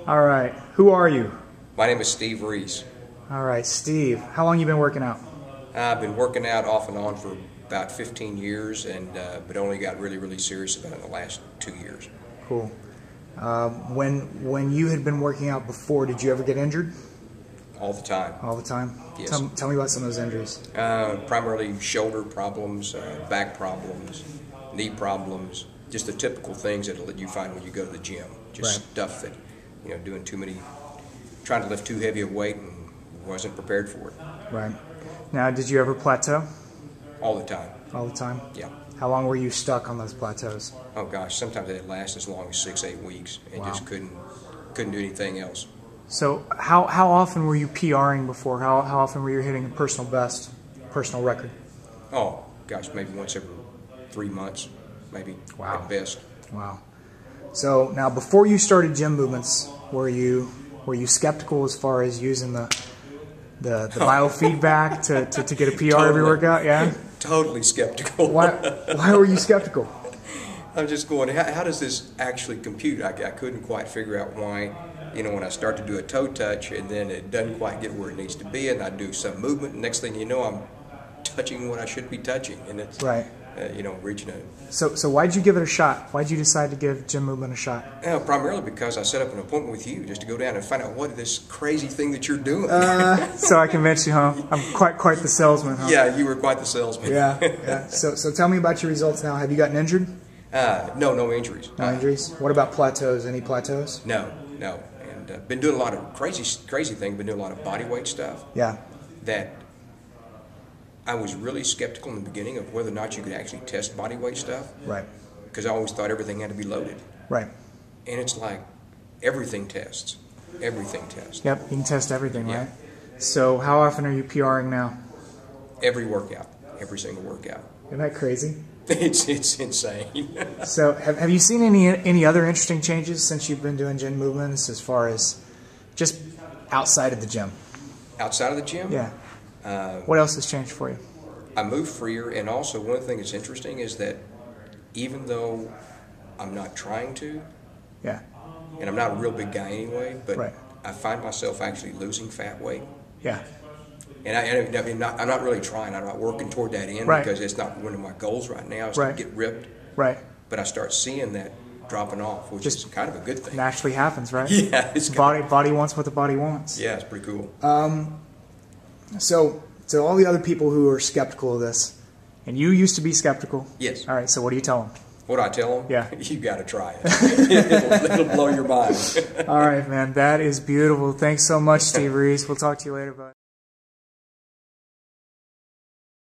All right. Who are you? My name is Steve Reese. All right, Steve. How long you been working out? I've been working out off and on for about 15 years, but only got really serious about it in the last 2 years. Cool. When you had been working out before, did you ever get injured? All the time. All the time? Yes. Tell me about some of those injuries. Primarily shoulder problems, back problems, knee problems, just the typical things that you find when you go to the gym. Just stuff that, doing trying to lift too heavy a weight and wasn't prepared for it. Right. Now, did you ever plateau? All the time. All the time? Yeah. How long were you stuck on those plateaus? Oh gosh, sometimes they'd last as long as 6-8 weeks and just couldn't do anything else. So how often were you PRing before? How often were you hitting a personal best, personal record? Oh gosh, maybe once every 3 months, maybe at best. Wow. So now, before you started Gym Movements, were you skeptical as far as using the biofeedback to get a PR every workout? Yeah. Totally skeptical. Why were you skeptical? I'm just going, how does this actually compute? I couldn't quite figure out why. When I start to do a toe touch and then it doesn't quite get where it needs to be, and I do some movement, and next thing you know, I'm touching what I should be touching, and it's reaching a. So why'd you give it a shot? Why'd you decide to give Gym Movement a shot? Primarily because I set up an appointment with you just to go down and find out what this crazy thing that you're doing. So I convinced you, huh? I'm quite the salesman, huh? Yeah, you were quite the salesman. Yeah. So tell me about your results now. Have you gotten injured? No injuries. No injuries. What about plateaus? Any plateaus? No. And been doing a lot of crazy things. Been doing a lot of body weight stuff. Yeah. That I was really skeptical in the beginning of whether or not you could actually test body weight stuff. Right. Because I always thought everything had to be loaded. Right. And it's like everything tests. Everything tests. Yep, you can test everything, right? So how often are you PRing now? Every workout. Every single workout. Isn't that crazy? It's insane. So have you seen any other interesting changes since you've been doing Gym Movements as far as just outside of the gym? Outside of the gym? Yeah. What else has changed for you? I move freer, and also one thing that's interesting is that even though I'm not trying to, and I'm not a real big guy anyway, but I find myself actually losing fat weight. Yeah. And I'm not really trying. I'm not working toward that end because it's not one of my goals right now is to get ripped. Right. But I start seeing that dropping off, which is kind of a good thing. Naturally happens, right? Yeah. It's body wants what the body wants. Yeah, it's pretty cool. So all the other people who are skeptical of this, and you used to be skeptical. Yes. All right. So what do you tell them? What do I tell them? Yeah. You got to try it. It'll blow your mind. All right, man. That is beautiful. Thanks so much, Steve Reese. We'll talk to you later, bud.